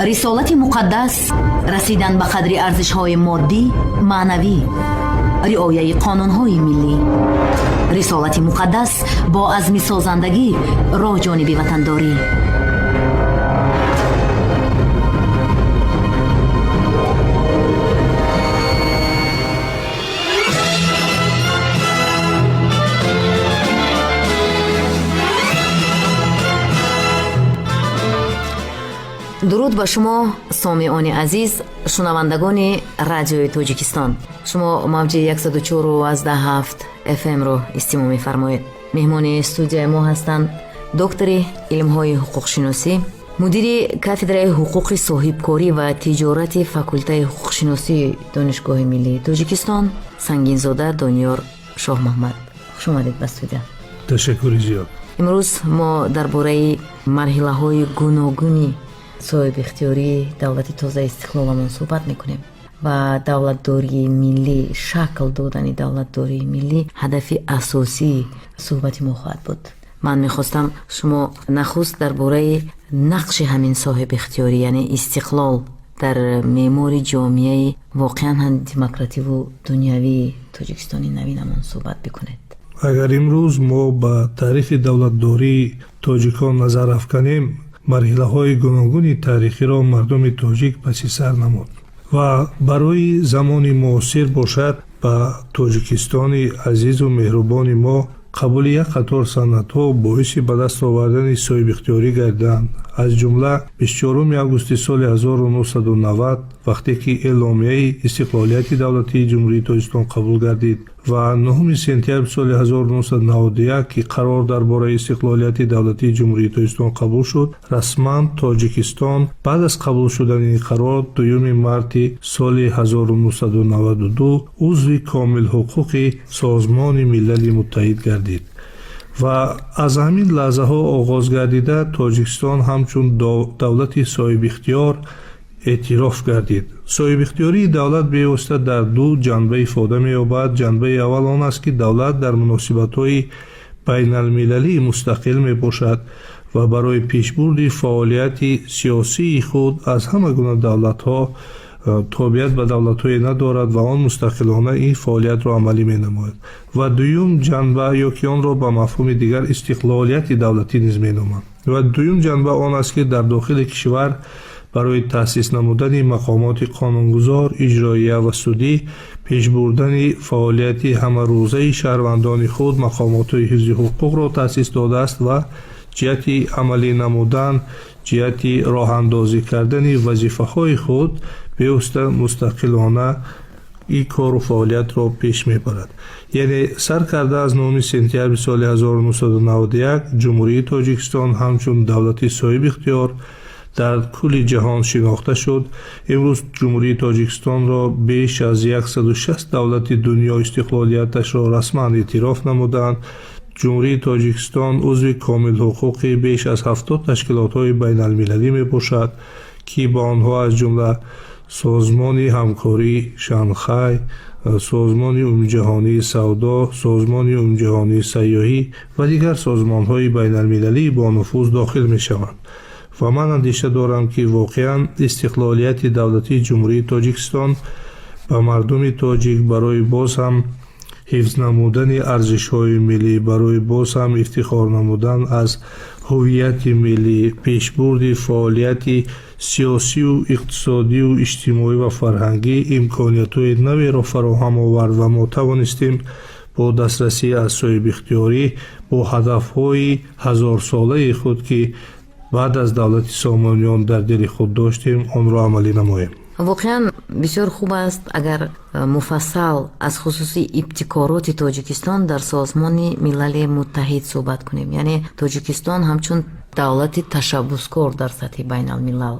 рисолати муқаддас расидан ба қадри арзишҳои моддӣ, маънавӣ, риояи қонунҳои миллӣ. рисолати муқаддас бо азми созандагӣ роҳ ҷониби ватандорӣ. дуруд ба шумо сомиёни азиз, шунавандагони радиои Тоҷикистон. шумо мавҷи 104.7 FM-ро истимоъ мефармоед. меҳмони студияи мо ҳастанд доктори илмҳои ҳуқуқшиносӣ, мудири кафедраи ҳуқуқи соҳибкорӣ ва тиҷорати факултаи ҳуқуқшиносии донишгоҳи миллии Тоҷикистон, Сангинзода Дониёр Шоҳмаҳмад. хуш омадед ба студия. ташаккури зиёд. имрӯз мо дар бораи марҳилаҳои гуногуни соҳибихтиёрии давлати тоза истиқлоламон суҳбат мекунем. ба давлатдории миллӣ, шакл додани давлатдории миллӣ ҳадафи асосии суҳбати мо хоҳад буд. ман мехостам шумо нахуст дар бораи нақши ҳамин соҳибихтиёрӣ, яъне истиқлол дар меъмори ҷомеаи воқеан ҳам демокративу дунявии Тоҷикистони навинамон суҳбат бикунед. агар имрӯз мо ба таърихи давлатдории тоҷикон назар афканем, марҳилаҳои гуногуни таърихиро мардуми тоҷик паси сар намуд ва барои замони муосир бошад ба Тоҷикистони азизу меҳрубони мо қабули як қатор санъатҳо боиси ба даст овардани соҳибихтиёрӣ гардиданд. аз ҷумла 24 августи соли 1990 вақте ки эъломияи истиқлолияти давлатии ҷумҳурии Тоҷикистон қабул гардид ва 9 сентябри соли 1991 ки қарор дар бораи истиқлолияти давлатии ҷумҳурии Тоҷикистон қабул шуд, расман Тоҷикистон баъд аз қабул шудани ин қарор 2 марти соли 1992 узви комилҳуқуқи Созмони Милали Муттаҳид гардид ва аз ҳамин лаҳзаҳо оғоз гардида Тоҷикистон ҳамчун давлати соҳибихтиёр эътироф гардид. соҳибихтиёрии давлат бевосита дар ду ҷанба ифода меёбад. ҷанбаи аввал он аст ки давлат дар муносибатҳои байналмилалӣ мустақил мебошад ва барои пешбурди фаъолияти сиёсии худ аз ҳама гуна давлатҳо тобиат ба давлатҳое надорад ва он мустақилона ин фаъолиятро амалӣ менамояд. ва дуюм ҷанба, ё ки онро ба мафҳуми дигар истиқлолияти давлатӣ низ меноманд. ва дуюм ҷанба он аст ки дар дохили кишвар барои таъсис намудани мақомоти қонунгузор, иҷроия ва судӣ, пеш бурдани фаъолияти ҳамарӯзаи шаҳрвандони худ мақомотҳои ҳифзи ҳуқуқро таъсис додааст ва ҷиҳати амалӣ намудан, ҷиҳати роҳандозӣ кардани вазифаҳои худ бевосита мустақилона ин кору фаъолиятро пеш мебарад. яъне сар карда аз 9 сентябри соли 1991 ҷумҳурии Тоҷикистон ҳамчун давлати соҳибихтиёр дар кулли ҷаҳон шинохта шуд. имрӯз ҷумҳурии Тоҷикистонро беш аз 160 давлати дунё истиқлолияташро расман эътироф намуданд. ҷумҳурии Тоҷикистон узви комилҳуқуқи беш аз 70 ташкилотҳои байналмилалӣ мебошад ки ба онҳо аз ҷумла созмони ҳамкории Шанхай, созмони умумиҷаҳонии савдо, созмони умумиҷаҳонии сайёҳӣ ва дигар созмонҳои байналмилалӣ бо нуфуз дохил мешаванд. ва ман андеша дорам ки воқеан истиқлолияти давлатии ҷумҳурии Тоҷикистон ба мардуми тоҷик барои боз ҳам ҳифз намудани арзишҳои миллӣ, барои боз ҳам ифтихор намудан аз ҳуввияти миллӣ, пешбурди фаъолияти сиёсию иқтисодию иҷтимоӣ ва фарҳангӣ имкониятҳои наверо фароҳам овард ва мо тавонистем бо дастрасӣ аз соҳибихтиёрӣ бо ҳадафҳои ҳазорсолаи худ ки баъд аз давлати Сомониён дар дили худ доштем, онро амалӣ намоем. воқеан бисёр хуб аст агар муфассал аз хусуси ибтикороти Тоҷикистон дар Созмони Милали Муттаҳид суҳбат кунем. яъне Тоҷикистон ҳамчун давлати ташаббускор дар сатҳи байналмилал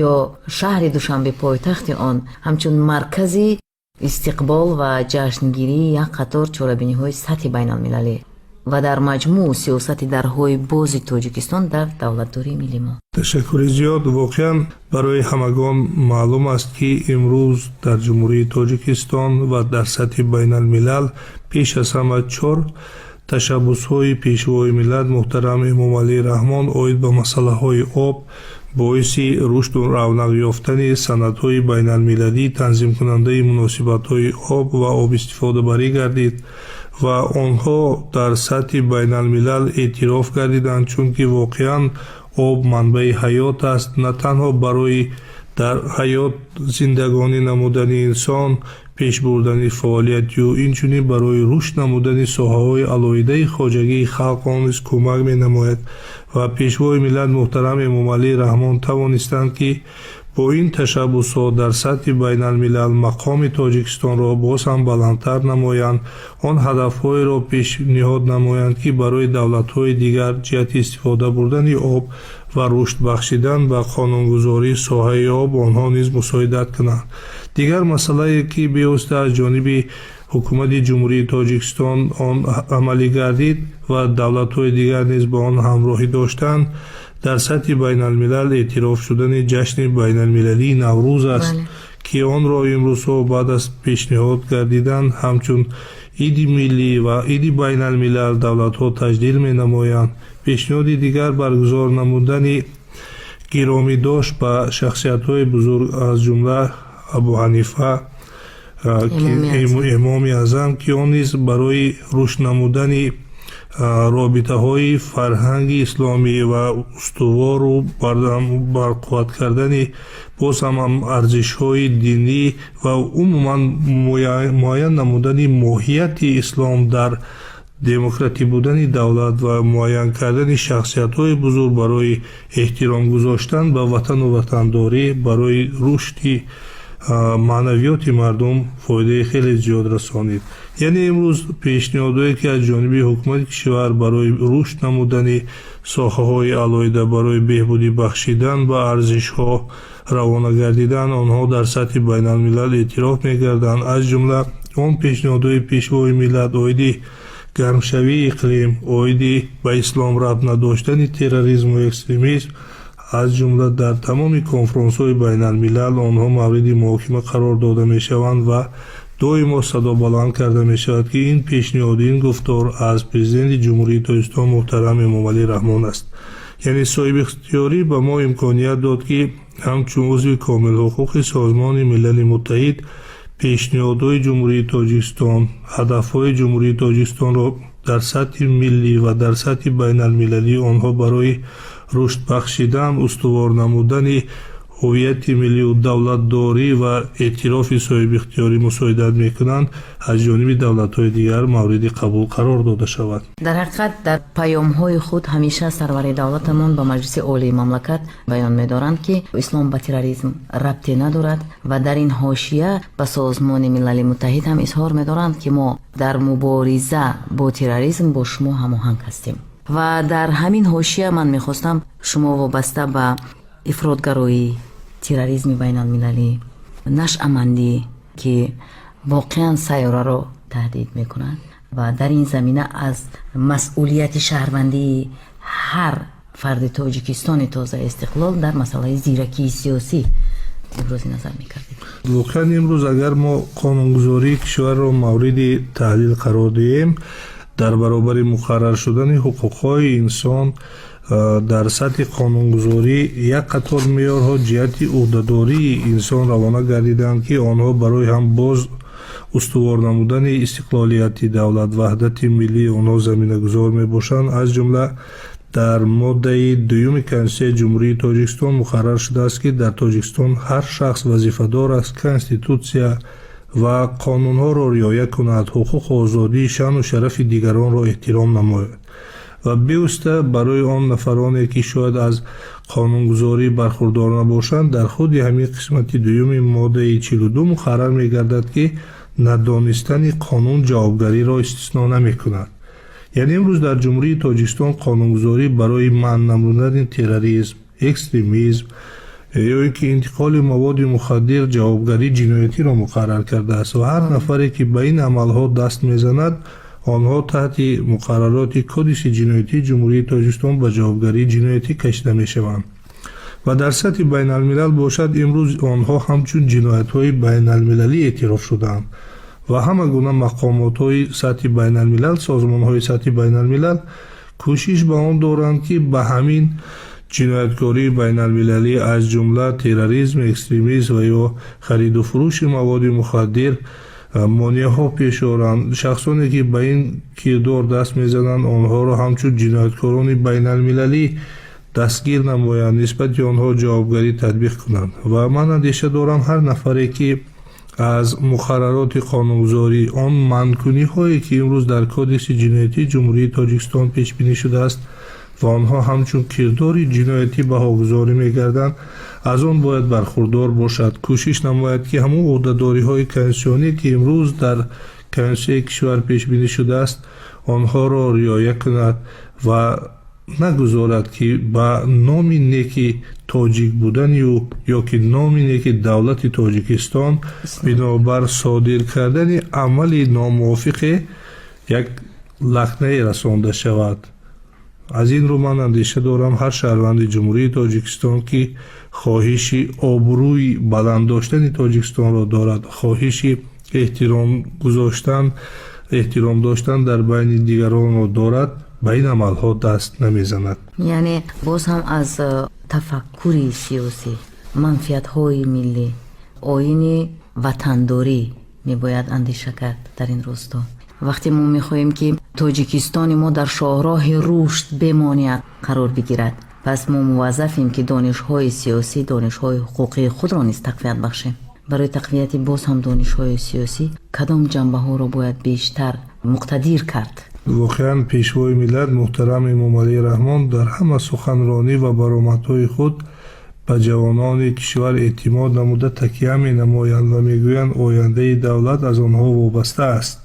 ё шаҳри Душанбе пойтахти он ҳамчун маркази истиқбол ва ҷашнгирии як қатор чорабиниҳои сатҳи байналмилалӣ ва дар маҷмӯъ сиёсати дарҳои бози Тоҷикистон дар давлатдории милли мо. ташаккури зиёд. воқеан барои ҳамагон маълум аст ки имрӯз дар ҷумҳурии Тоҷикистон ва дар сатҳи байналмилал пеш аз ҳама 4 ташаббусҳои пешвои миллат муҳтарам Эмомалии Раҳмон оид ба масъалаҳои об боиси рушду равнақ ёфтани санадҳои байналмилалӣ танзимкунандаи муносибатҳои об ва обистифодабарӣ гардид ва онҳо дар сатҳи байналмилал эътироф гардиданд, чунки воқеан об манбаи ҳаёт аст, на танҳо барои дар ҳаёт зиндагонӣ намудани инсон, пеш бурдани фаъолиятию инчунин барои рушд намудани соҳаҳои алоҳидаи хоҷагии халқ он низ кӯмак менамояд ва пешвои миллат муҳтарам Эмомалии Раҳмон тавонистанд ки бо ин ташаббусҳо дар сатҳи байналмилал мақоми Тоҷикистонро боз ҳам баландтар намоянд, он ҳадафҳоеро пешниҳод намоянд ки барои давлатҳои дигар ҷиҳати истифода бурдани об ва рушд бахшидан ба қонунгузории соҳаи об онҳо низ мусоидат кунанд. дигар масъалае ки бевосита аз ҷониби ҳукумати ҷумҳурии Тоҷикистон он амалӣ гардид ва давлатҳои дигар низ ба он ҳамроҳӣ доштанд, дар сатҳи байналмилал эътироф шудани ҷашни байналмилалии Наврӯз аст ки онро имрӯзҳо баъд аз пешниҳод гардидан ҳамчун иди миллӣ ва иди байналмилал давлатҳо таҷдил менамоянд. пешниҳоди дигар баргузор намудани гиромидошт ба шахсиятҳои бузург аз ҷумла Абу Ҳанифа Эмоми Аъзам ки он низ барои рушд намудани робитаҳои фарҳанги исломӣ ва устувору барқувват кардани боз ҳам арзишҳои динӣ ва умуман муайян намудани моҳияти ислом дар демократӣ будани давлат ва муайян кардани шахсиятҳои бузург барои эҳтиром гузоштан ба ватану ватандорӣ, барои рушди маънавиёти мардум фоидаи хеле зиёд расонид. яъне имрӯз пешниҳодҳое ки аз ҷониби ҳукумати кишвар барои рушд намудани соҳаҳои алоҳида барои беҳбудӣ бахшидан ба арзишҳо равона гардидан, онҳо дар сатҳи байналмилал эътироф мегарданд. аз ҷумла он пешниҳодҳои пешвои миллат оиди гармшавии иқлим, оиди ба ислом рабт надоштани терроризму экстремизм, аз ҷумла дар тамоми конфронсҳои байналмилал онҳо мавриди муҳокима қарор дода мешаванд ва доимо садобаланд карда мешавад ки ин пешниҳоди ин гуфтор аз президенти ҷумҳурии Тоҷикистон муҳтарам Эмомалии Раҳмон аст. яъне соҳибихтиёрӣ ба мо имконият дод ки ҳамчун узви комилҳуқуқи Созмони Милали Муттаҳид пешниҳодҳои ҷумҳурии Тоҷикистон, ҳадафҳои ҷумҳурии Тоҷикистонро дар сатҳи миллӣ ва дар сатҳи байналмилалӣ онҳо барои рушд бахшидан, устувор намудани ҳуввияти миллию давлатдорӣ ва эътирофи соҳибихтиёрӣ мусоидат мекунанд, аз ҷониби давлатҳои дигар мавриди қабул қарор дода шавад. дар ҳақиқат дар паёмҳои худ ҳамеша сарвари давлатамон ба маҷлиси олии мамлакат баён медоранд ки ислом ба терроризм рабте надорад ва дар ин ҳошия ба Созмони Милали Муттаҳид ҳам изҳор медоранд ки мо дар мубориза бо терроризм бо шумо ҳамоҳанг ҳастем. ва дар ҳамин ҳошия ман мехостам шумо вобаста ба ифротгароӣ, терроризми байналмилалӣ, нашъамандӣ ки воқеан сайёраро таҳдид мекунад ва дар ин замина аз масъулияти шаҳрвандии ҳар фарди Тоҷикистони тоза истиқлол дар масъалаи зиракии сиёсӣ ибрози назар мекардед. воқеан имрӯз агар мо қонунгузории кишварро мавриди таҳлил қарор диҳем, дар баробари муқаррар шудани ҳуқуқҳои инсон дар сатҳи қонунгузорӣ як қатор меъёрҳо ҷиҳати ӯҳдадории инсон равона гардиданд ки онҳо барои ҳам боз устувор намудани истиқлолияти давлат, ваҳдати миллии онҳо заминагузор мебошанд. аз ҷумла дар моддаи 2 Конститутсияи Ҷумҳурии Тоҷикистон муқаррар шудааст ки дар Тоҷикистон ҳар шахс вазифадор аст Конститутсия ва қонунҳоро риоя кунад, ҳуқуқу озодии шаъну шарафи дигаронро эҳтиром намояд ва бевосита барои он нафароне ки шояд аз қонунгузорӣ бархурдор набошанд, дар худи ҳамин қисмати 2 моддаи 42 муқаррар мегардад ки надонистани қонун ҷавобгариро истисно намекунад. яъне имрӯз дар ҷумҳурии Тоҷикистон қонунгузорӣ барои манъ намудани терроризм, экстремизм ё ин ки интиқоли маводи мухаддир ҷавобгарии ҷиноятиро муқаррар кардааст ва ҳар нафаре ки ба ин амалҳо даст мезанад, онҳо таҳти муқаррароти кодекси ҷиноятии ҷумҳурии Тоҷикистон ба ҷавобгарии ҷиноятӣ кашида мешаванд. ва дар сатҳи байналмилал бошад имрӯз онҳо ҳамчун ҷиноятҳои байналмилалӣ эътироф шудаанд ва ҳама гуна мақомотҳои сатҳи байналмилал, созмонҳои сатҳи байналмилал кӯшиш ба он доранд, ки ба ҳамин ҷинояткории байналмилалӣ аз ҷумла терроризм, экстремизм ва ё хариду фурӯши маводи мухаддир монеаҳо пеш оранд. Шахсоне ки ба ин кирдор даст мезананд, онҳоро ҳамчун ҷинояткорони байналмилалӣ дастгир намоянд, нисбати онҳо ҷавобгарӣ татбиқ кунанд. Ва ман андеша дорам ҳар нафаре ки аз муқаррароти қонунгузорӣ, он манъкуниҳое ки имрӯз дар кодекси ҷиноятии ҷумҳурии Тоҷикистон пешбинӣ шудааст ва онҳо ҳамчун кирдори ҷиноятӣ баҳогузорӣ мегарданд, аз он бояд бархурдор бошад. Кӯшиш намояд, ки ҳамун ӯҳдадориҳои конститутсионӣ, ки имрӯз дар конститутсияи кишвар пешбинӣ шудааст, онҳоро риоя кунад ва нагузорад, ки ба номи неки тоҷик будани ӯ ё ки номи неки давлати Тоҷикистон бинобар содир кардани амали номувофиқе як лахнае расонда шавад. аз ин рӯ ман андеша дорам ҳар шаҳрванди ҷумҳурии Тоҷикистон, ки хоҳиши обрӯи баланд доштани Тоҷикистонро дорад, хоҳиши эҳтиром доштан дар байни дигаронро дорад, ба ин амалҳо даст намезанад. яъне боз ҳам аз тафаккури сиёсӣ, манфиатҳои миллӣ, оини ватандорӣ мебояд андеша кард дар ин росто. вақте мо мехоҳем ки тоҷикистони мо дар шоҳроҳи рушд бемоният қарор бигирад, пас мо муваззафем ки донишҳои сиёсӣ, донишҳои ҳуқуқии худро низ тақвият бахшем. барои тақвияти боз ҳам донишҳои сиёсӣ кадом ҷанбаҳоро бояд бештар муқтадир кард? воқеан пешвои миллат муҳтарам Эмомалии Раҳмон дар ҳама суханронӣ ва баромадҳои худ ба ҷавонони кишвар эътимод намуда такя менамоянд ва мегӯянд ояндаи давлат аз онҳо вобаста аст.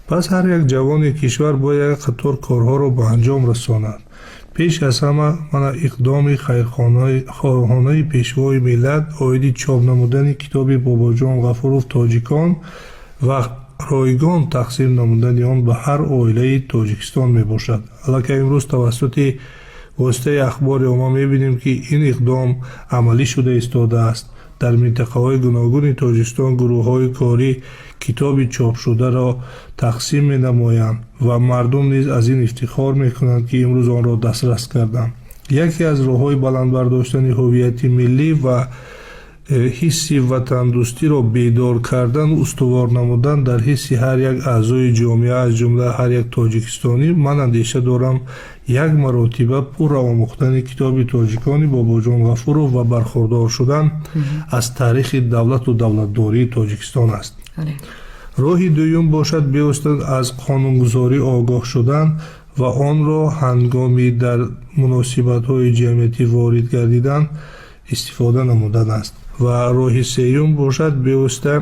пас ҳар як ҷавони кишвар бояд як қатор корҳоро ба анҷом расонад. пеш аз ҳама мана иқдоми хайрхоҳонаи пешвои миллат оиди чоп намудани китоби Бобоҷон Ғафуров «Тоҷикон» ва ройгон тақсим намудани он ба ҳар оилаи Тоҷикистон мебошад. аллакай имрӯз тавассути воситаи ахбори умма мебинем, ки ин иқдом амалӣ шуда истодааст. дар минтақаҳои гуногуни Тоҷикистон гурӯҳҳои корӣ китоби чопшударо тақсим менамоянд ва мардум низ аз ин ифтихор мекунанд, ки имрӯз онро дастрас карданд. яке аз роҳҳои баландбардоштани ҳуввияти миллӣ ва ҳисси ватандӯстиро бедор кардан, устувор намудан дар ҳисси ҳар як аъзои ҷомеа, аз ҷумла ҳар як тоҷикистонӣ, ман андеша дорам як маротиба пурра омӯхтани китоби Тоҷикони Бобоҷон Ғафуров ва бархурдор шудан аз таърихи давлату давлатдории Тоҷикистон аст. роҳи дуюм бошад беустад аз қонунгузорӣ огоҳ шудан ва онро ҳангоми дар муносибатҳои ҷамъиятӣ ворид гардидан истифода намудан аст. ва роҳи сеюм бошад беуста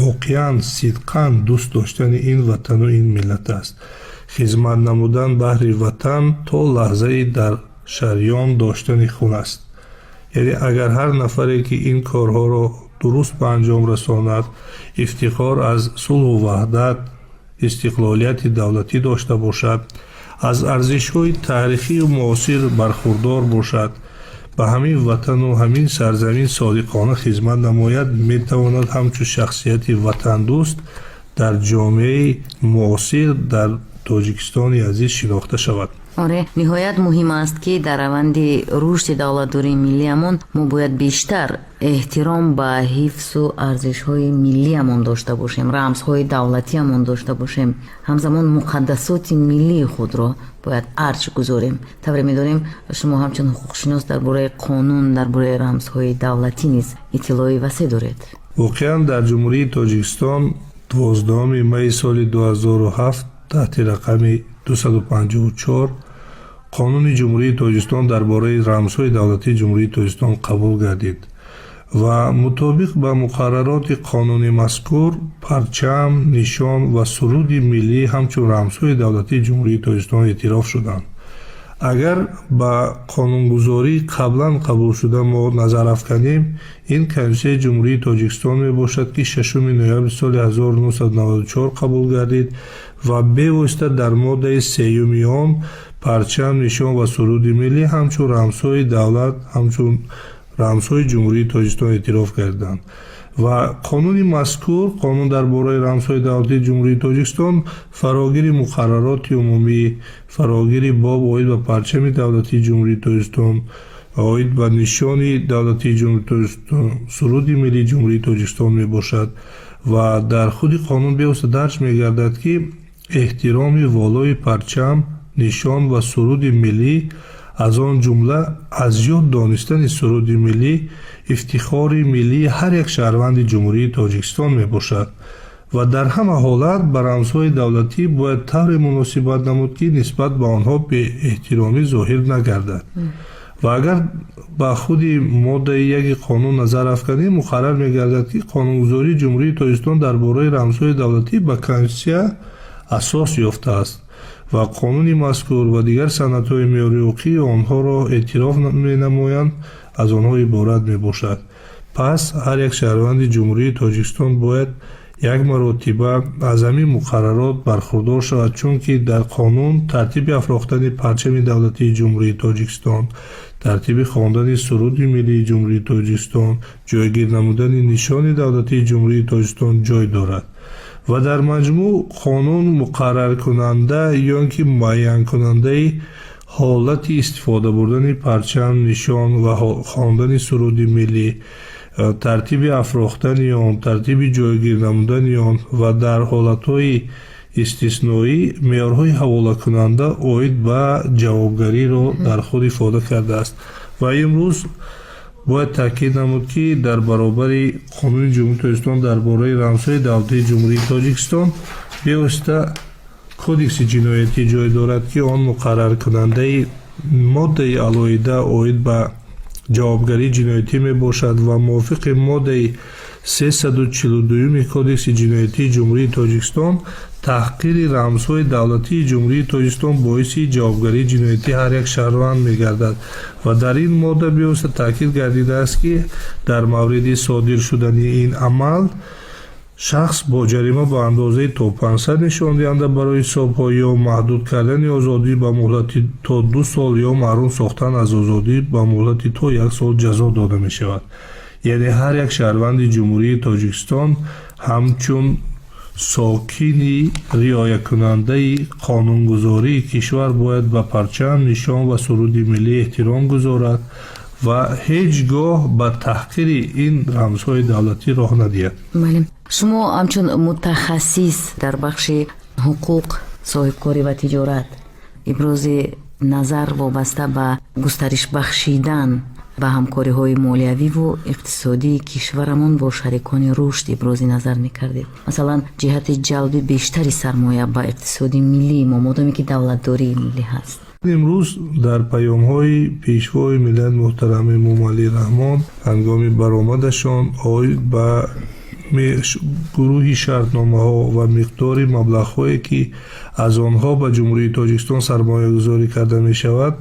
воқеан сидқан дӯст доштани ин ватану ин миллат аст. хизмат намудан баҳри ватан то лаҳзаи дар шарён доштани хун аст. яъне агар ҳар нафаре ки ин корҳоро дуруст ба анҷом расонад, ифтихор аз сулҳу ваҳдат, истиқлолияти давлатӣ дошта бошад, аз арзишҳои таърихию муосир бархурдор бошад, ба ҳамин ватану ҳамин сарзамин содиқона хизмат намояд, метавонад ҳамчун шахсияти ватандӯст дар ҷомеаи муосир дар Тоҷикистони азиз шинохта шавад. оре, ниҳоят муҳим аст, ки дар раванди рушди давлатдории миллиамон мо бояд бештар эҳтиром ба ҳифзу арзишҳои миллиамон дошта бошем, рамзҳои давлатиамон дошта бошем, ҳамзамон муқаддасоти миллии худро бояд арҷ гузорем. тавре медонем шумо ҳамчун ҳуқуқшинос дар бораи қонун, дар бораи рамзҳои давлатӣ низ иттилои васеъ доред. воқеан дар ҷумҳурии Тоҷикистон 12 майи соли 2007 таҳти рақами 254 қонуни ҷумҳурии Тоҷикистон дар бораи рамзҳои давлатии ҷумҳурии Тоҷикистон қабул гардид ва мутобиқ ба муқаррароти қонуни мазкур парчам, нишон ва суруди миллӣ ҳамчун рамзҳои давлатии ҷумҳурии Тоҷикистон эътироф шуданд. агар ба қонунгузории қаблан қабул шуда мо назар афканем, ин конститутсияи ҷумҳурии Тоҷикистон мебошад, ки 6 ноябри соли 1994 қабул гардид ва бевосита дар моддаи 3 он парчам, нишон ва суруди миллӣ ҳамчун рамзҳои давлат, ҳамчун рамзҳои ҷумҳурии Тоҷикистон эътироф гардиданд ва қонуни мазкур қонун дар бораи рамзҳои давлатии ҷумҳурии тоҷикистон фарогири муқаррароти умумӣ, фарогири боб оид ба парчами давлатии ҷумҳурии тоҷикистон, оид ба нишони давлатии ҷумҳурии тоҷикистон, суруди миллии ҷумҳурии тоҷикистон мебошад ва дар худи қонун бевосита дарҷ мегардад ки эҳтироми волои парчам, нишон ва суруди миллӣ, аз он ҷумла аз ёд донистани суруди миллӣ ифтихори миллии ҳар як шаҳрванди ҷумҳурии тоҷикистон мебошад ва дар ҳама ҳолат ба рамзҳои давлатӣ бояд тавре муносибат намуд ки нисбат ба онҳо беэҳтиромӣ зоҳир нагардад. ва агар ба худи моддаи яки қонун назар афканем, муқаррар мегардад ки қонунгузории ҷумҳурии тоҷикистон дар бораи рамзҳои давлатӣ ба конститутсия асос ёфтааст ва қонуни мазкур ва дигар санадҳои меъёри ҳуқуқии онҳоро эътироф менамоянд, аз онҳо иборат мебошад. пас ҳар як шаҳрванди ҷумҳурии тоҷикистон бояд як маротиба аз ҳамин муқаррарот бархурдор шавад, чунки дар қонун тартиби афрохтани парчами давлатии ҷумҳурии тоҷикистон, тартиби хондани суруди миллии ҷумҳурии тоҷикистон, ҷойгир намудани нишони давлатии ҷумҳурии тоҷикистон ҷой дорад ва дар маҷмӯъ қонун муқарраркунанда ё ки муайянкунандаи ҳолати истифода бурдани парчам, нишон ва хондани суруди миллӣ, тартиби афрохтани он, тартиби ҷойгир намудани он ва дар ҳолатҳои истисноӣ меъёрҳои ҳаволакунанда оид ба ҷавобгариро дар худ ифода кардааст. ва имрӯз бояд таъкид намуд ки дар баробари қонуни ҷумҳурии тоҷикистон дар бораи рамзҳои давлатии ҷумҳурии тоҷикистон бевосита кодекси ҷиноятӣ ҷой дорад ки он муқарраркунандаи моддаи алоҳида оид ба ҷавобгарии ҷиноятӣ мебошад ва мувофиқи моддаи 342 кодекси ҷиноятии ҷумҳурии тоҷикистон таҳқири рамзҳои давлатии ҷумҳурии тоҷикистон боиси ҷавобгарии ҷиноятии ҳар як шаҳрванд мегардад ва дар ин модда бевосита таъкид гардидааст ки дар мавриди содир шудани ин амал шахс бо ҷарима ба андозаи то 500 нишондиҳанда барои ҳисобҳо ё маҳдуд кардани озодӣ ба муҳлати то 2 сол ё маҳрум сохтан аз озодӣ ба муҳлати то 1 сол ҷазо дода мешавад. яъне ҳар як шаҳрванди ҷумҳурии тоҷикистон ҳамчун сокини риоякунандаи қонунгузории кишвар бояд ба парчам, нишон ва суруди миллӣ эҳтиром гузорад ва ҳеҷ гоҳ ба таҳқири ин рамзҳои давлатӣ роҳ надиҳад. шумо ҳамчун мутахассис дар бахши ҳуқуқ, соҳибкорӣ ва тиҷорат ибрози назар вобаста ба густариш бахшидан ба ҳамкориҳои молиявиву иқтисодии кишварамон бо шарикони рушд ибрози назар мекардед. масалан ҷиҳати ҷалби бештари сармоя ба иқтисоди миллии мо модоме ки давлатдории миллӣ ҳаст. имрӯз дар паёмҳои пешвои миллат муҳтарами Эмомалӣ Раҳмон ҳангоми баромадашон оид ба гурӯҳи шартномаҳо ва миқдори маблағҳое ки аз онҳо ба ҷумҳурии тоҷикистон сармоягузорӣ карда мешавад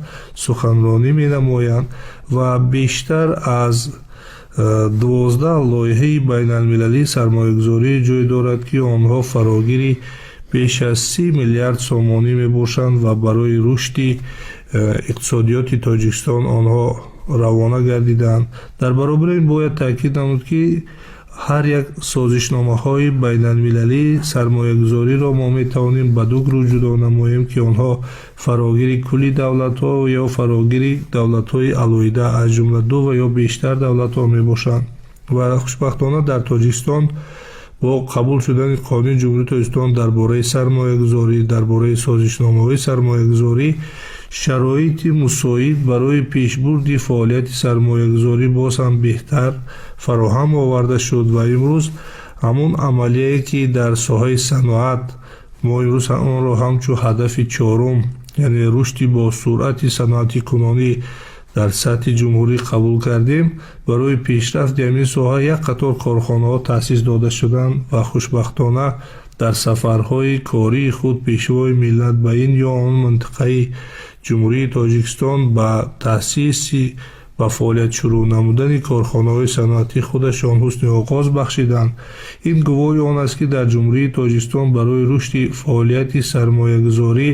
суханронӣ менамоянд ва бештар аз 12 лоиҳаи байналмилалии сармоягузорӣ ҷой дорад ки онҳо фарогири беш аз 30 миллиард сомонӣ мебошанд ва барои рушди иқтисодиёти тоҷикистон онҳо равона гардиданд. дар баробари ин бояд таъкид намуд ки ҳар як созишномаҳои байналмилалии сармоягузориро мо метавонем ба ду гурӯҳ ҷудо намоем ки онҳо фарогири кулли давлатҳо ё фарогири давлатҳои алоҳида аз ҷумла ду ва ё бештар давлатҳо мебошанд ва хушбахтона дар тоҷикистон бо қабул шудани қонуни ҷумҳурии тоҷикистон дар бораи сармоягузорӣ, дар бораи созишномаҳои сармоягузорӣ шароити мусоид барои пешбурди фаъолияти сармоягузорӣ боз ҳам беҳтар фароҳам оварда шуд ва имрӯз ҳамун амалие ки дар соҳаи саноат мо имрӯз онро ҳамчун ҳадафи чорум, яъне рушди бо суръати саноати кунонӣ дар сатҳи ҷумҳурӣ қабул кардем. барои пешрафти ҳамин соҳа як қатор корхонаҳо таъсис дода шуданд ва хушбахтона дар сафарҳои кории худ пешвои миллат ба ин ё он минтақаи ҷумҳурии тоҷикистон ба таъсиси ба фаъолият шурӯъ намудани корхонаҳои саноатии худашон ҳусни оғоз бахшиданд. ин гувоҳи он аст ки дар ҷумҳурии тоҷикистон барои рушди фаъолияти сармоягузорӣ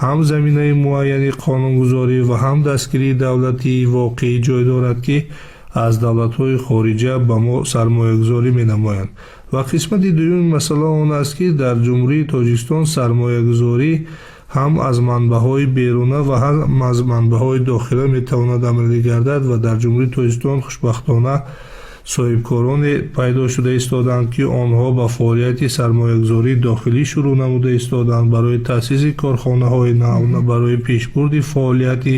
ҳам заминаи муайяни қонунгузорӣ ва ҳам дастгирии давлатии воқеӣ ҷой дорад ки аз давлатҳои хориҷа ба мо сармоягузорӣ менамоянд. Ва қисмати дуюми масъала он аст, ки дар Ҷумҳурии Тоҷикистон сармоягузорӣ ҳам аз манбаъҳои беруна ва ҳам аз манбаъҳои дохила метавонад амалӣ гардад ва дар Ҷумҳурии Тоҷикистон хушбахтона соҳибкороне пайдо шуда истоданд, ки онҳо ба фаъолияти сармоягузории дохилӣ шурӯъ намуда истоданд барои таъсиси корхонаҳои нав, барои пешбурди фаъолияти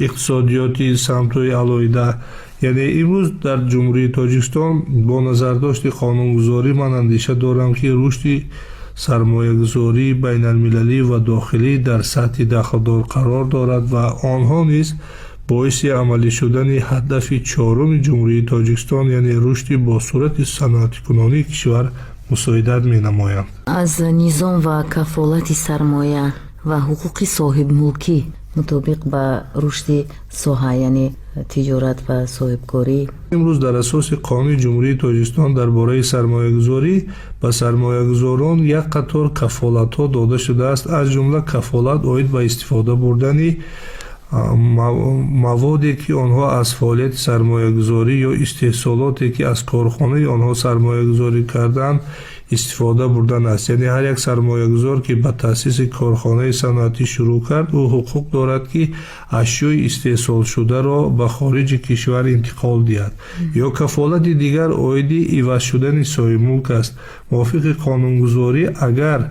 иқтисодиёти самтҳои алоҳида. Яъне имрӯз дар Ҷумҳурии Тоҷикистон бо назардошти қонунгузорӣ ман андеша дорам, ки рушди сармоягузории байналмилалӣ ва дохилӣ дар сатҳи дахлдор қарор дорад ва онҳо низ боиси амалӣ шудани ҳадафи чоруми Ҷумҳурии Тоҷикистон, яъне рушди босурати санъатикунонии кишвар мусоидат менамоянд. аз низом ва кафолати сармоя ва ҳуқуқи соҳибмулкӣ мутобиқ ба рушди соҳа, яъне тиҷорат ва соҳибкорӣ. имрӯз дар асоси қонуни Ҷумҳурии Тоҷикистон дар бораи сармоягузорӣ ба сармоягузорон як қатор кафолатҳо дода шудааст, аз ҷумла кафолат оид ба истифода бурдани маводе ки онҳо аз фаъолияти сармоягузорӣ ё истеҳсолоте ки аз корхонаи онҳо сармоягузорӣ карданд истифода бурдан аст. Яъне ҳар як сармоягузор ки ба таъсиси корхонаи санъатӣ шурӯъ кард, ӯ ҳуқуқ дорад ки ашёи истеҳсолшударо ба хориҷи кишвар интиқол диҳад. ё кафолати дигар оиди иваз шудани соҳибмулк аст. мувофиқи қонунгузорӣ, агар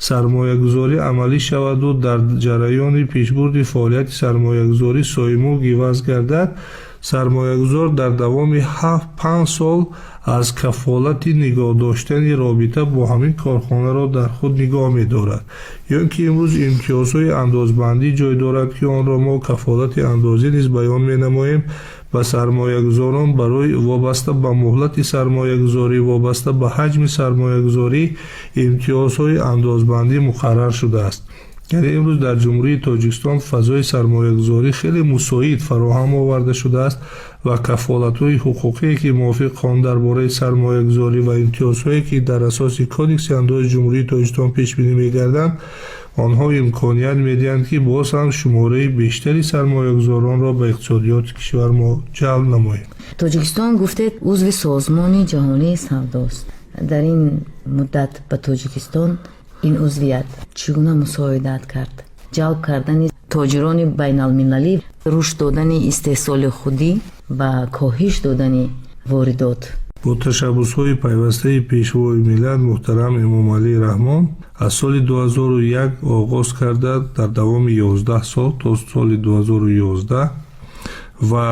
сармоягузорӣ амалӣ шаваду дар ҷараёни пешбурди фаъолияти сармоягузорӣ соҳибмулк иваз гардад, сармоягузор дар давоми 5 сол аз кафолати нигоҳ доштани робита бо ҳамин корхонаро дар худ нигоҳ медорад. ё ин ки имрӯз имтиёзҳои андозбандӣ ҷой дорад, ки онро мо кафолати андозӣ низ баён менамоем. ба сармоягузорон барои вобаста ба муҳлати сармоягузорӣ, вобаста ба ҳаҷми сармоягузорӣ имтиёзҳои андозбандӣ муқаррар шудааст. яъне имрӯз дар Ҷумҳурии Тоҷикистон фазои сармоягузорӣ хеле мусоид фароҳам оварда шудааст ва кафолатҳои ҳуқуқие ки мувофиқ қонун дар бораи сармоягузорӣ ва имтиёзҳое ки дар асоси кодекси андози Ҷумҳурии Тоҷикистон пешбинӣ мегарданд, онҳо имконият медиҳанд, ки боз ҳам шумораи бештари сармоягузоронро ба иқтисодиёти кишвар мо ҷалб намоем. Тоҷикистон гуфтед узви созмони ҷаҳонии савдост. дар ин муддат ба Тоҷикистон ин узвият чӣ гуна мусоидат кард? ҷалб кардани тоҷирони байналмилалӣ, рушд додани истеҳсоли худӣ ва коҳиш додани воридот. бо ташаббусҳои пайвастаи пешвои миллат муҳтарам Эмомалии Раҳмон аз соли 2001 оғоз карда дар давоми 11 сол то соли 2011 ва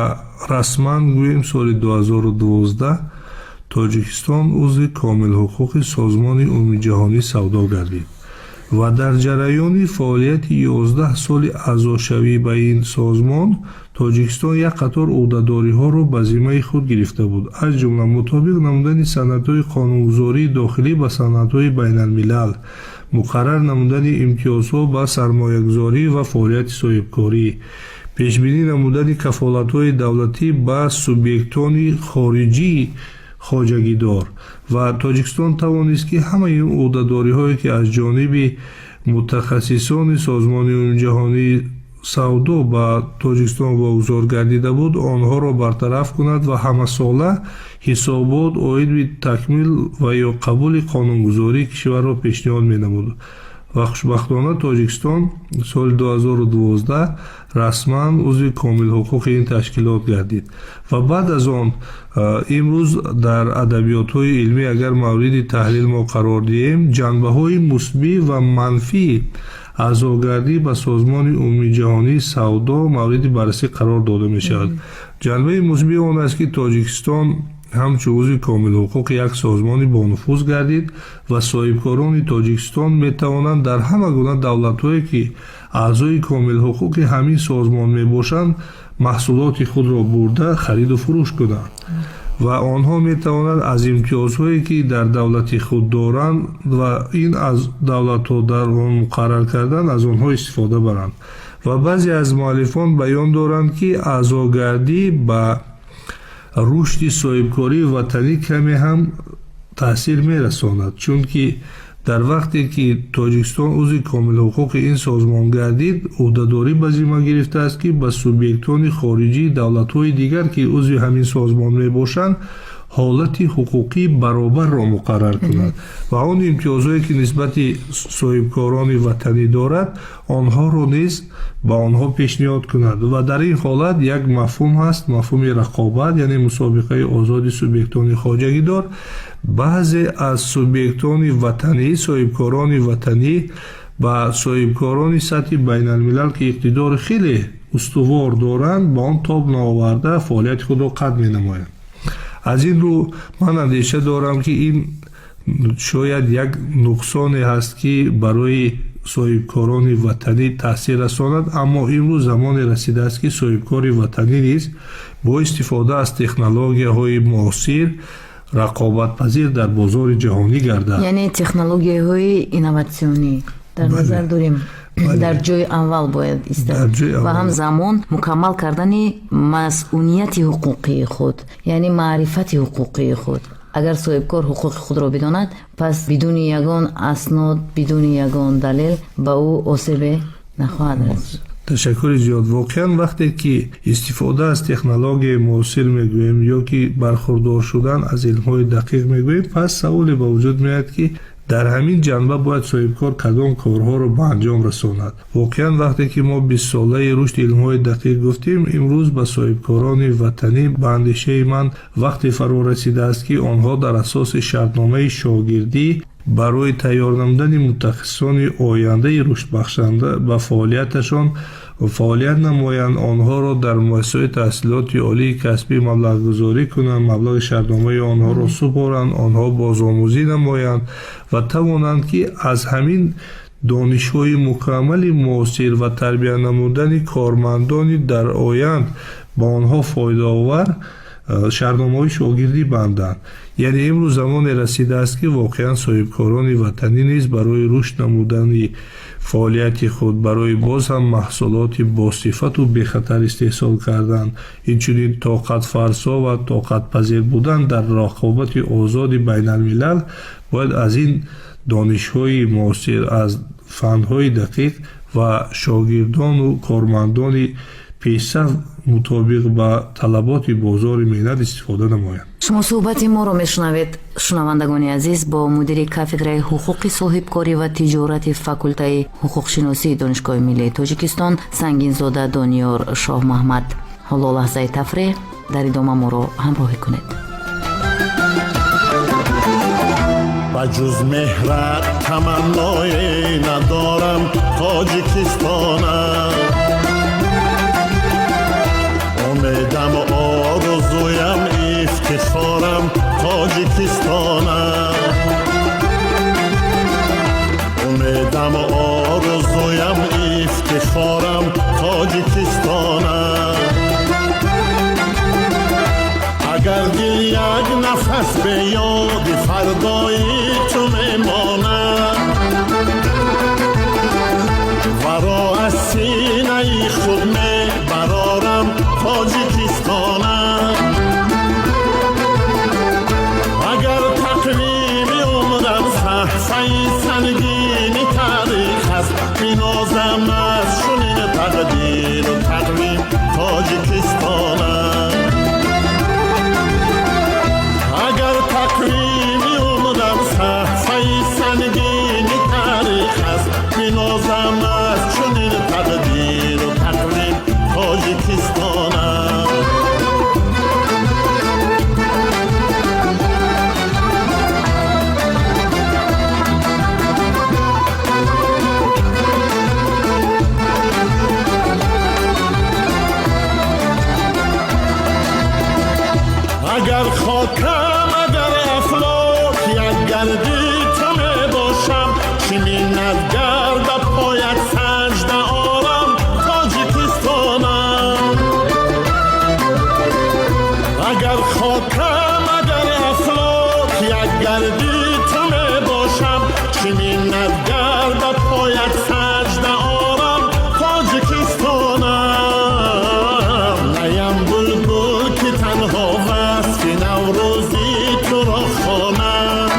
расман гӯем соли 2012 Тоҷикистон узви комилҳуқуқи созмони умумиҷаҳонии савдо гардид ва дар ҷараёни фаъолияти 11 соли аъзошавӣ ба ин созмон Тоҷикистон як қатор ӯҳдадориҳоро ба зиммаи худ гирифта буд. аз ҷумла мутобиқ намудани санъатҳои қонунгузории дохилӣ ба санъатҳои байналмилал, муқаррар намудани имтиёзҳо ба сармоягузорӣ ва фаъолияти соҳибкорӣ, пешбинӣ намудани кафолатҳои давлатӣ ба субъектони хориҷии хоҷагидор ва Тоҷикистон тавонист, ки ҳамаи ӯҳдадориҳое ки аз ҷониби мутахассисони созмони умумиҷаҳонии савдо ба Тоҷикистон вогузор гардида буд, онҳоро бартараф кунад ва ҳамасола ҳисобот оиди такмил ва ё қабули қонунгузории кишварро пешниҳод менамуд. ва хушбахтона Тоҷикистон соли 2012 расман узви комилҳуқуқи ин ташкилот гардид ва баъд аз он имрӯз дар адабиётҳои илмӣ агар мавриди таҳлил мо қарор диҳем, ҷанбаҳои мусбӣ ва манфии аъзогардӣ ба созмони умумиҷаҳонии савдо мавриди баррасӣ қарор дода мешавад. ҷанбаи мусбӣ он аст, ки Тоҷикистон ҳамчун узви комилҳуқуқи як созмони бонуфуз гардид ва соҳибкорони Тоҷикистон метавонанд дар ҳама гуна давлатҳое ки аъзои комилҳуқуқи ҳамин созмон мебошанд маҳсулоти худро бурда хариду фурӯш кунанд ва онҳо метавонанд аз имтиёзҳое ки дар давлати худ доранд ва ин аз давлатҳо дар он муқаррар карданд аз онҳо истифода баранд. ва баъзе аз муаллифон баён доранд, ки аъзогардӣ ба рушди соҳибкории ватанӣ каме ҳам таъсир мерасонад, чунки дар вақте ки тоҷикистон узви комилҳуқуқи ин созмон гардид, ӯҳдадорӣ ба зимма гирифтааст ки ба субъектони хориҷии давлатҳои дигар ки узви ҳамин созмон мебошанд ҳолати ҳуқуқии баробарро муқаррар кунад ва он имтиёзҳое ки нисбати соҳибкорони ватанӣ дорад, онҳоро низ ба онҳо пешниҳод кунад. Ва дар ин ҳолат як мафҳум ҳаст, мафҳуми рақобат, яъне мусобиқаи озоди субъектони хоҷагидор. баъзе аз субъектони ватанӣ, соҳибкорони ватанӣ ба соҳибкорони сатҳи байналмилал ки иқтидори хеле устувор доранд, ба он тоб наоварда фаъолияти худро қатъ менамоянд. аз ин рӯ ман андеша дорам ки ин шояд як нуқсоне ҳаст ки барои соҳибкорони ватанӣ таъсир расонад, аммо имрӯз замоне расидааст ки соҳибкори ватанӣ низ бо истифода аз технологияҳои муосир рақобатпазир дар бозори ҷаҳонӣ гардад. яъне технологияҳои инноватсионӣ дар назар дорем дар ҷои аввал бояд истад ва ҳам замон мукаммал кардани масъулияти ҳуқуқии худ, яъне маърифати ҳуқуқии худ. агар соҳибкор ҳуқуқи худро бидонад, пас бидуни ягон аснод, бидуни ягон далел ба ӯ осебе нахоҳад расид. ташаккури зиёд. воқеан вақте ки истифода аз технологияи муосир мегӯем ё ки бархурдор шудан аз илмҳои дақиқ мегӯем, пас саволе ба вуҷуд меояд ки дар ҳамин ҷанба бояд соҳибкор кадом корҳоро ба анҷом расонад. воқеан вақте ки мо 20-солаи рушди илмҳои дақиқ гуфтем, имрӯз ба соҳибкорони ватанӣ ба андешаи ман вақте фаро расидааст ки онҳо дар асоси шартномаи шогирдӣ барои тайёр намудани мутахассисони ояндаи рушдбахшанда ба фаъолияташон фаъолият намоянд, онҳоро дар муассисаҳои таҳсилоти олии касбӣ маблағгузорӣ кунанд, маблағи шартномаи онҳоро супоранд, онҳо бозомӯзӣ намоянд ва тавонанд ки аз ҳамин донишҳои мукаммали муосир ва тарбия намудани кормандони дар оянд ба онҳо фоидаовар шартномаҳои шогирдӣ банданд. яъне имрӯз замоне расидааст ки воқеан соҳибкорони ватанӣ низ барои рушд намудани фаъолияти худ, барои боз ҳам маҳсулоти босифату бехатар истеҳсол кардан, инчунин тоқатфарсо ва тоқатпазир будан дар рақобати озоди байналмилал бояд аз ин донишҳои муосир, аз фанҳои дақиқ ва шогирдону кормандони пешсаф мутобиқ ба талаботи бозори меҳнат истифода намоянд. шумо суҳбати моро мешунавед, шунавандагони азиз, бо мудири кафедраи ҳуқуқи соҳибкорӣ ва тиҷорати факултаи ҳуқуқшиносии Донишгоҳи Миллии Тоҷикистон Сангинзода Дониёр Шоҳмаҳмад. ҳоло лаҳзаи тафреҳ, дар идома моро ҳамроҳӣ кунед. ба ҷуз меҳрат таманное надорам Тоҷикистонам, умедам орзуям ифтихорам Тоҷикистонам, умедам орзуям ифтихорам Тоҷикистонам. агар дил як нафас бе ёди фардои ту мемонад, варо аз синаи худ мебарорам Тоҷикистонам. агар тақвими умрам саҳфаи сангини таърих аст, минозам аз чунин тақдиру тақвим Тоҷикистонам. агар тақвими умрам саҳфаи сангини таърих аст, минозам аз чунин тақдиру тақвим Тоҷикистонам. агар хокам, агар афлок як гарди ту мебошам, чӣ миннат гарда поят саҷда орам Тоҷикистонам. агар хокам, агар афлок як гарди ту мебошам, чӣ миннат гарда поят саҷда орам Тоҷикистонам. наям булбул ки танҳо васфи наврӯзи туро хонам,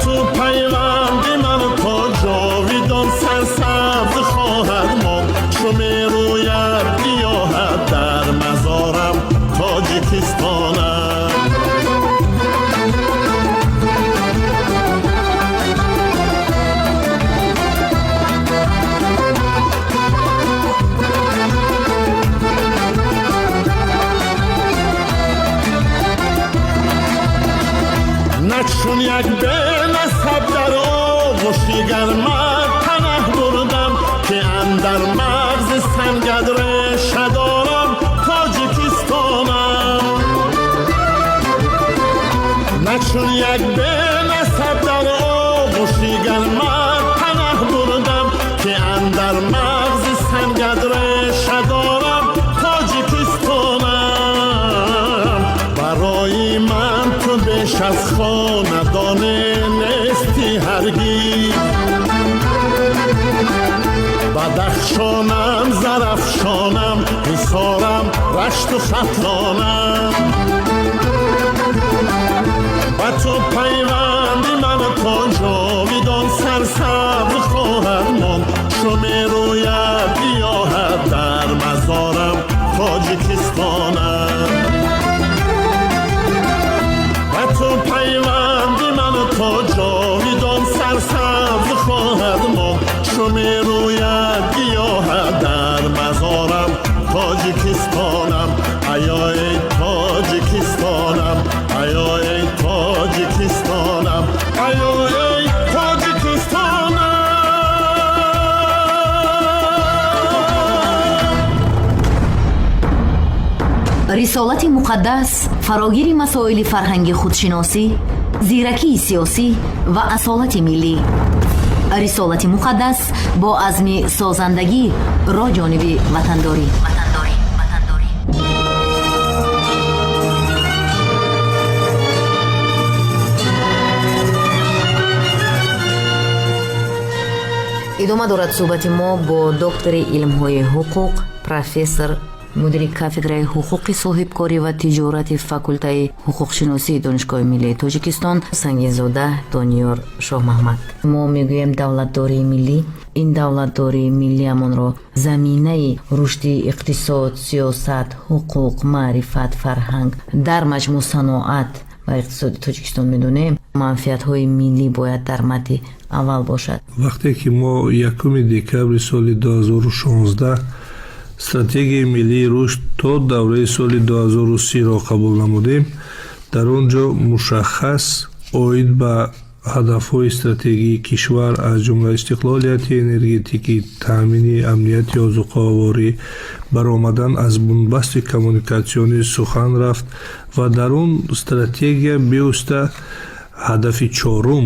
تو پیوند من تا جاویدان سرسبز خواهد ماند چو می روید گیاهت در مزارم تاجیکستانم چون یک به نسب در آغوشی گرمت پناه بردم که اندر مغز سنگد رشته دارم تاجیکستانم نه چون یک به نسب در آغوشی گرمت پناه بردم که اندر مغز سنگد رشته دارم تاجیکستانم برای من تو بیش از خاندانه نیستی هرگیز بدخشانم زرافشانم حصارم رشت و ختلانم با تو پیوندی من تا جاویدان سرسبز خواهد ماند چو می روید گیاهت در مزارم تاجیکستانم تو پیوندی من تا جاویدان سرسبز خواهد ماند چو می روید گیاهت در مزارم تاجیکستانم ایا ای تاجیکستانم ایا ای تاجیکستانم ایا ای تاجیکستانم رسالت مقدس فراگیر مسائل فرهنگی خودشناسی، زیرکی سیاسی و اصالت ملی. رسالت مقدس با عزم سازندگی را جانب وطنداری. ادامه دارد صحبت ما با دکتر علم‌های حقوق پروفسور مدیر کافدرای حقوق صاحبکاری و تجارت فاکولته حقوقشناسی دانشگاه ملی تاجیکستان سنگینزاده دانیار شاه محمد. ما میگویم دولتداری ملی، این دولتداری ملی همان را زمینه رشد اقتصاد، سیاست، حقوق، معرفت، فرهنگ در مجموع صناعت و اقتصاد تاجیکستان میدونیم. منفعت های ملی باید در مد اول باشد. وقتی که ما 1 دکبر سال 2016 استراتژی ملی رشد تا دوره سال 2030 را قبول نمودیم، در آنجا مشخص اوید به هدف‌های استراتژی کشور از جمله استقلالیت انرژتیکی، تامین امنیت آذوقه‌آوری، برآمدن از بنبست کمونیکاسیونی سخن رفت و در آن استراتژی بیوسته هدف 4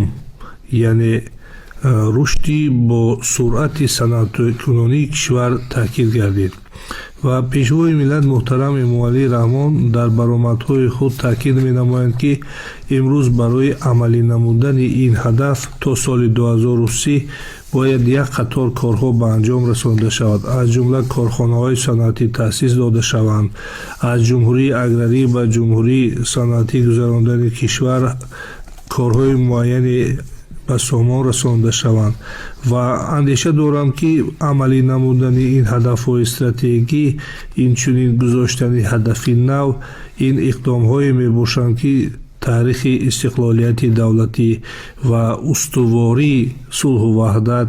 یعنی رشدی با سرعت صنعت کنونی کشور تاکید گردید و پیشوای ملت محترم امام علی رحمان در برآمدهای خود تاکید می نمایند که امروز برای عملی نمودن این هدف تا سال 2030 باید یک قطار کارها به انجام رسانده شود. از جمله کارخانه‌های صنعتی تأسیس داده شوند، از جمهوری اگراری به جمهوری صنعتی گذراندن کشور کارهای معینی به سامان رسانده شوند و اندیشه دارم که عملی نمودن این هدف و استراتژی اینچنین گذاشتن هدف نو این اقدام های می باشند که تاریخ استقلالیت دولتی و استواری صلح و وحدت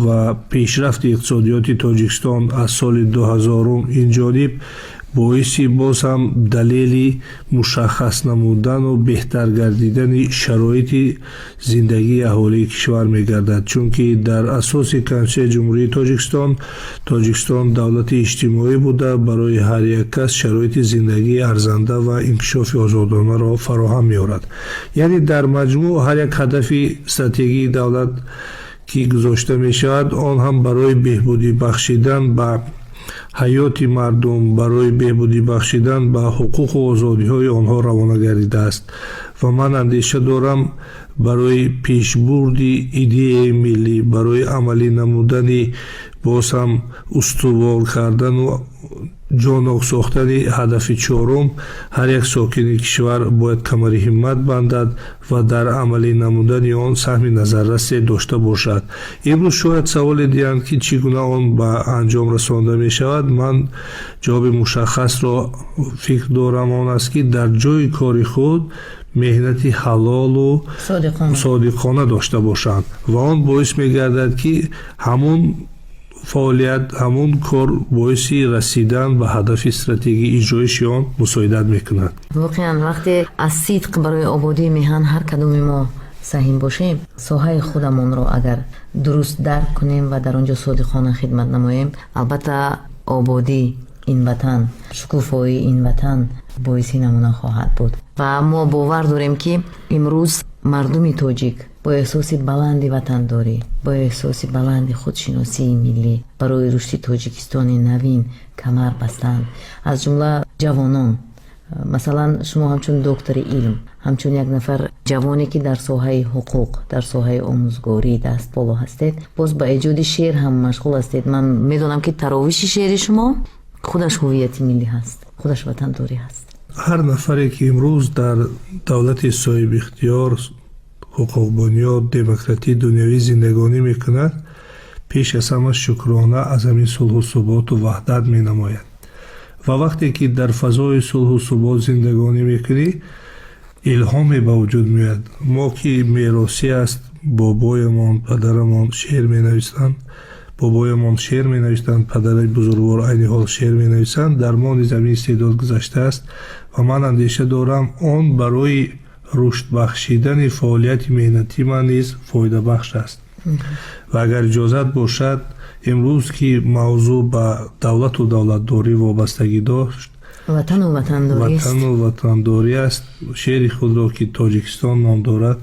و پیشرفت اقتصادیات تاجیکستان از سال 2000 این جانب باعثی باز هم دلیلی مشخص نمودن و بهتر گردیدن شرایط زندگی اهالی کشور می‌گردد، چون که در اساس کنسه جمهوری تاجیکستان دولت اجتماعی بوده برای هر یک کس شرایط زندگی ارزنده و انکشاف آزادانه را فراهم می‌آورد. یعنی در مجموع هر یک هدف استراتژی دولت که گذاشته می‌شود آن هم برای بهبودی بخشیدن به حیات مردم، برای بهبودی بخشیدن به حقوق و آزادی های آنها روانه گردیده است و من اندیشه دارم برای پیشبرد ایده ملی، برای عملی نمودن باز هم استوار کردن و ҷонок сохтани ҳадафи чорум, ҳар як сокини кишвар бояд камари ҳиммат бандад ва дар амалӣ намудани он саҳми назаррасе дошта бошад. имрӯз шояд саволе диҳанд, ки чӣ гуна он ба анҷом расонда мешавад. ман ҷавоби мушаххасро фикр дорам, он аст, ки дар ҷойи кори худ меҳнати ҳалолу содиқона дошта бошанд ва он боис мегардад, ки ҳамун фаъолият, ҳамун кор боиси расидан ба ҳадафи стратегии иҷроиши он мусоидат мекунад. воқеан вақте аз сидқ барои ободии меҳан ҳар кадоми мо саҳим бошем, соҳаи худамонро агар дуруст дарк кунем ва дар он ҷо содиқона хидмат намоем, албатта ободӣ ин ватан, шукуфоии ин ватан боиси намуна хоҳад буд. ва мо бовар дорем, ки имрӯз мардуми тоҷик бо эҳсоси баланди ватандорӣ, бо эҳсоси баланди худшиносии миллӣ барои рушди тоҷикистони навин камар бастанд. аз ҷумла ҷавонон, масалан шумо ҳамчун доктори илм, ҳамчун як нафар ҷавоне ки дар соҳаи ҳуқуқ, дар соҳаи омӯзгорӣ даст боло ҳастед, боз ба эҷоди шеър ҳам машғул ҳастед. ман медонам, ки таровиши шеъри шумо худаш ҳувияти миллӣ ҳаст, худаш ватандорӣ ҳаст. ҳар нафаре ки имрӯз дар давлати соҳибихтиёр, ҳуқуқбунёд, демократӣ дунявӣ зиндагонӣ мекунад, пеш аз ҳама шукрона аз ҳамин сулҳу суботу ваҳдат менамояд. ва вақте ки дар фазои сулҳу субот зиндагонӣ мекунӣ, илҳоме ба вуҷуд меояд. мо ки меросӣ аст, бобоямон, падарамон шеър менависанд, бобоямон шеър менависанд, падари бузургвор айни ҳол шеър менависанд. дар мо низ ҳамин истеъдод гузаштааст ва ман андеша дорам, он барои рушд бахшидани фаъолияти меҳнатӣ ман низ фоидабахш аст. ва агар иҷозат бошад, имрӯз ки мавзӯъ ба давлату давлатдорӣ вобастагӣ дошт, ватану ватандорӣ аст, шеъри худро ки Тоҷикистон ном дорад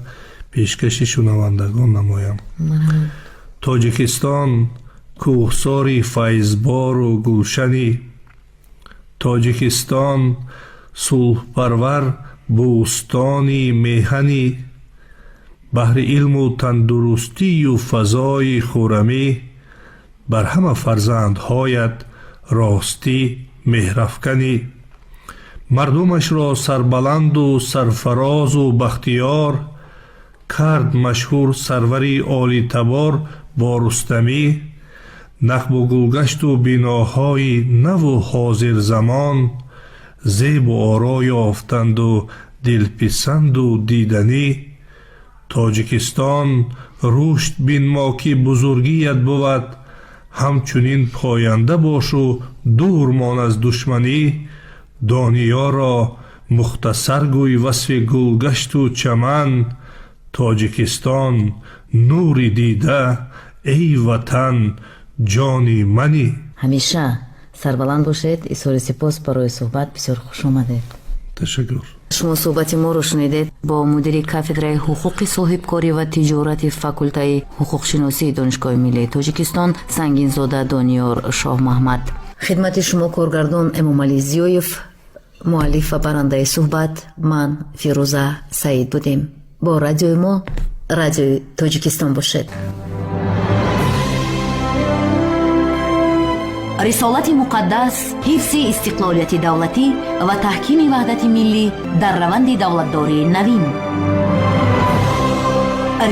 пешкаши шунавандагон намоям. Тоҷикистон кӯҳсори файзбору гулшани, Тоҷикистон сулҳпарвар бӯстони меҳани, баҳри илму тандурустию фазои хӯрамӣ, бар ҳама фарзандҳоят ростӣ меҳрафканӣ. мардумашро сарбаланду сарфарозу бахтиёр, кард машҳур сарвари олитабор бо рустамӣ. нахбу гулгашту биноҳои наву ҳозирзамон, зебу оро ёфтанду дилписанду диданӣ. Тоҷикистон рушд бинмо, ки бузургият буд, ҳамчунин поянда бошу дур мон аз душманӣ. дониёро мухтасар гӯй васфи гулгашту чаман, Тоҷикистон нури дида, эй ватан ҷони манӣ. ҳамеша сарбаланд бошед. изҳори сипос барои суҳбат. бисёр хуш омадед. ташаккур. шумо суҳбати моро шунидед бо мудири кафедраи ҳуқуқи соҳибкорӣ ва тиҷорати факултаи ҳуқуқшиносии донишгоҳи миллии Тоҷикистон Сангинзода Дониёр Шоҳмаҳмад. хидмати шумо коргардон Эмомалӣ Зиёев, муаллиф ва барандаи суҳбат ман Фирӯза Саид будем. бо радиои мо, радиои Тоҷикистон бошед. рисолати муқаддас, ҳифзи истиқлолияти давлатӣ ва таҳкими ваҳдати миллӣ дар раванди давлатдории навин.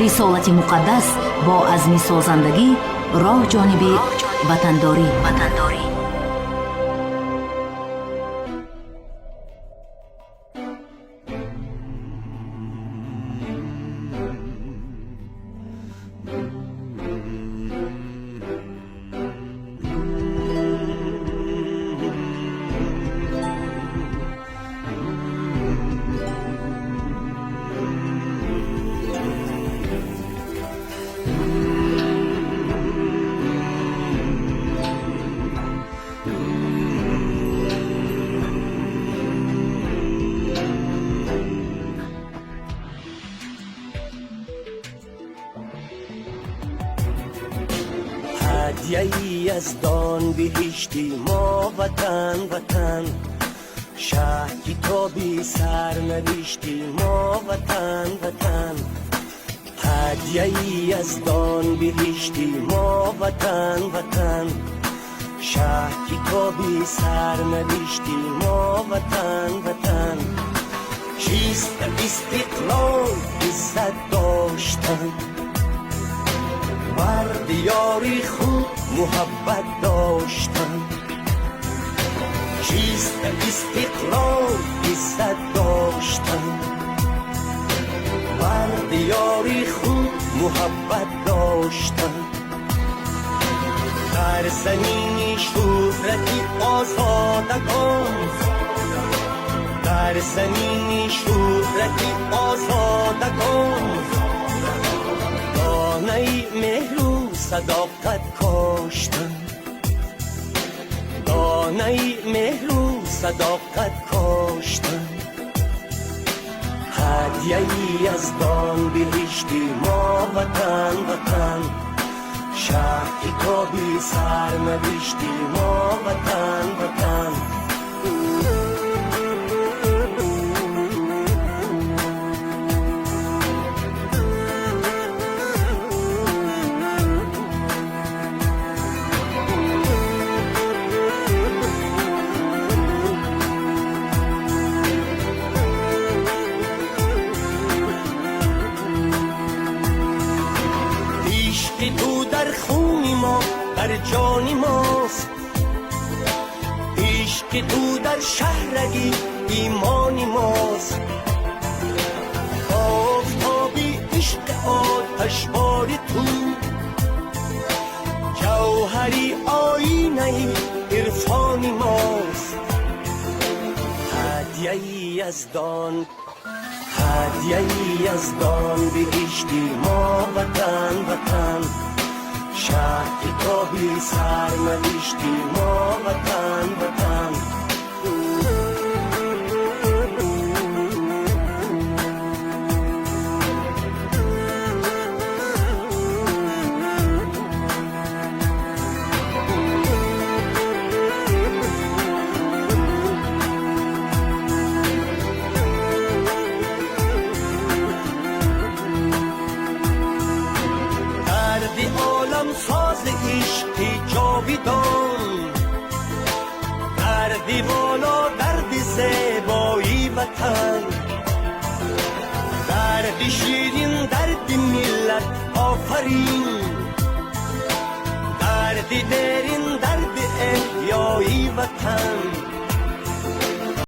рисолати муқаддас бо азми созандагӣ роҳ ҷониби ватандорӣ. هدیه‌ای از دان بهشتی ما وطن وطن، شهری تا بی سر نوشتی ما وطن وطن. هدیه‌ای از دان بهشتی ما وطن وطن، شهر کتابی سرنوشتی ما وطن وطن. چیست استقلال عزت داشتن، بر دیار خود محبت داشتن. چیست استقلال عزت داشتن، بر دیار خود محبت داشتن. در زمین شهرتی آزادگان، در زمین شهرتی آزادگان، دانه مهر و صداقت کاشتن، دانه مهر و صداقت کاشتن. هدیه‌ای از دان بهشتی ما وطن وطن، شهر کتابی سرنوشتی ما وطن وطن. تو در خون ما در جان ماست، عشق تو در شهرگی ایمان ماست. آفتابی عشق آتش بار تو، جوهری آینه عرفان ماست. هدیه‌ای از دان، هدیه‌ای از دان بهشتی ما وطن وطن. شهر کتابی سرنوشتی ما وطن وطن. ساز عشق جاویدان، درد والا درد زیبایی وطن. درد شیرین درد ملت آفرین، درد درین درد احیایی وطن.